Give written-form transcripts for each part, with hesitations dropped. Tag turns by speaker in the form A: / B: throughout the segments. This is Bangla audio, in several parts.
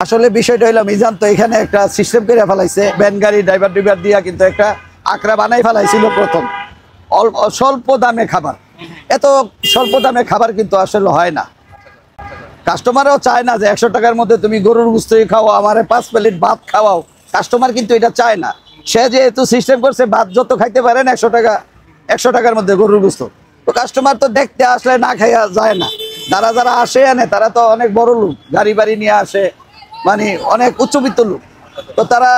A: আসলে বিষয়টা হইলো মিজান তো এখানে একটা সিস্টেম করে ফেলাইছে, ভ্যান গাড়ি ড্রাইভার দিয়া কিন্তু একটা আকড়া বানাই ফেলাইছিল প্রথম। স্বল্প দামে খাবার, এত স্বল্প দামে খাবার কিন্তু আসলে হয় না। কাস্টমারও চায় না যে 100 টাকার মধ্যে তুমি গরুর গোশত খাও, আমার 5 প্লেট ভাত খাওয়াও। কাস্টমার কিন্তু এটা চায় না। সে যেহেতু সিস্টেম করছে ভাত যত খাইতে পারেন 100 টাকার মধ্যে গরুর গোশত, তো কাস্টমার তো দেখতে আসলে না খাইয়া যায় না। যারা আসে আনে তারা তো অনেক বড় লোক, গাড়ি বাড়ি নিয়ে আসে, মানে অনেক উচ্চবিত্ত লোক। তো তারা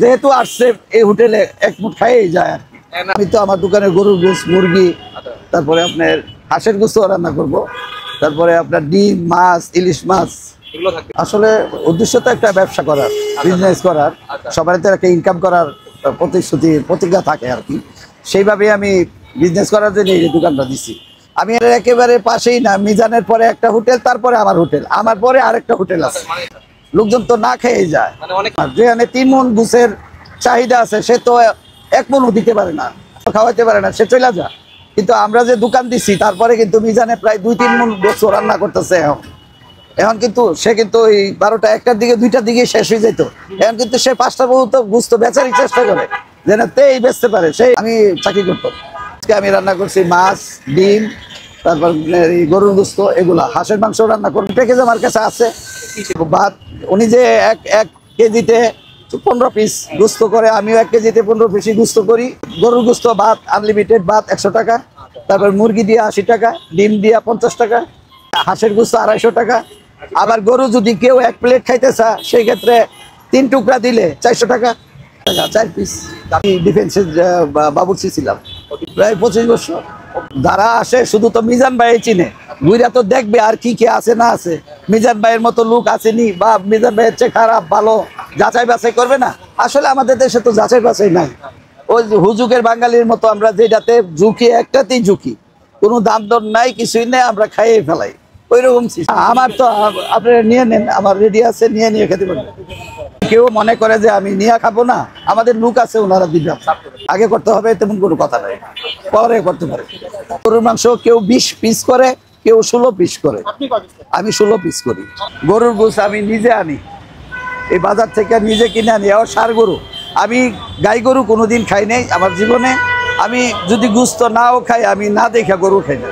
A: যেহেতু আসছে এই হোটেলে এক মুঠ খাইয়েই যায় আর কি। আমি তো আমার দোকানে গরুর গোশত, মুরগি, তারপরে আপনার হাঁসের গোশত রান্না করব, তারপরে আপনার ডিম, মাছ, ইলিশ মাছ। আসলে উদ্দেশ্য তো একটা ব্যবসা করার, বিজনেস করার, সবার তো একটা ইনকাম করার প্রতিজ্ঞা থাকে আর কি। সেইভাবে আমি বিজনেস করার জন্য এই দোকানটা দিছি। আমি এর একেবারে পাশেই না, মিজানের পরে একটা হোটেল, তারপরে আমার হোটেল, আমার পরে আরেকটা হোটেল আছে। লোকজন তো না খেয়ে যায়। যেখানে 3 মণ গোছের চাহিদা আছে সে তো 1 মণও দিতে পারে না, খাওয়াইতে পারে না, সে চলে যায়। কিন্তু আমরা যে দোকান দিচ্ছি তারপরে কিন্তু মিজানে প্রায় 2-3 মণ গোশত রান্না করতেছে। এখন কিন্তু সে কিন্তু ওই 12টা 1টার দিকে 2টার দিকে শেষ হয়ে যেত। এখন কিন্তু সে 5টা পর্যন্ত গোশত বেচারই চেষ্টা করে, যেন তেই বেচতে পারে। সেই আমি চাকরি করতাম। আজকে আমি রান্না করছি মাছ, ডিম, তারপর গরুর গোশত, এগুলা। হাঁসের মাংস রান্না করি, প্যাকেজ আমার কাছে আছে। ভাত উনি যে এক কেজিতে 15 পিস গোশত করে, আমিও 1 কেজিতে 15 পিসই গোশত করি। গরুর গোশত ভাত, আনলিমিটেড ভাত 100 টাকা, তারপর মুরগি দিয়ে 80 টাকা, ডিম দিয়া 50 টাকা, হাঁসের গোশত 250 টাকা। আবার গরু যদি কেউ 1 প্লেট খাইতে চায় সেই ক্ষেত্রে 3 টুকরা দিলে 400 টাকা, 4 পিস। আমি ডিফেন্সের বাবুর্চি ছিলাম প্রায় 25 বছর। যারা আসে শুধু তো মিজান ভাই চিনে, ঘুরা তো দেখবে আর কি কি আছে না আছে। মিজান ভাইয়ের মতো লোক আসেনি, বা মিজান ভাইয়ের চেয়ে খারাপ ভালো যাচাই বাছাই করবে না। আসলে আমাদের দেশে তো যাচাই বাছাই নাই। ওই হুজুকের বাঙালির মতো আমরা যেটাতে ঝুঁকি, একটাতেই ঝুঁকি, কোনো দাম দর নাই, কিছুই নেই, আমরা খাইয়ে ফেলাই ওইরকম। আমার তো আপনারা নিয়ে নেন, আমার রেডি আছে, নিয়ে খেতে পারবেন। কেউ মনে করে যে আমি নিয়ে খাবো না, আমাদের লোক আছে, ওনারা দিবে। আগে করতে হবে তেমন কোনো কথা নাই, পরে করতে পারে। গরুর মাংস কেউ 20 পিস করে, কেউ 16 পিস করে, আমি 16 পিস করি। গরুর গোশত আমি নিজে আনি, এই বাজার থেকে নিজে কিনে আনি। আর ষাঁড় গরু, আমি গাই গরু কোনোদিন খাই নাই আমার জীবনে। আমি যদি গোশত নাও খাই, আমি না দেখা গরু খাই না।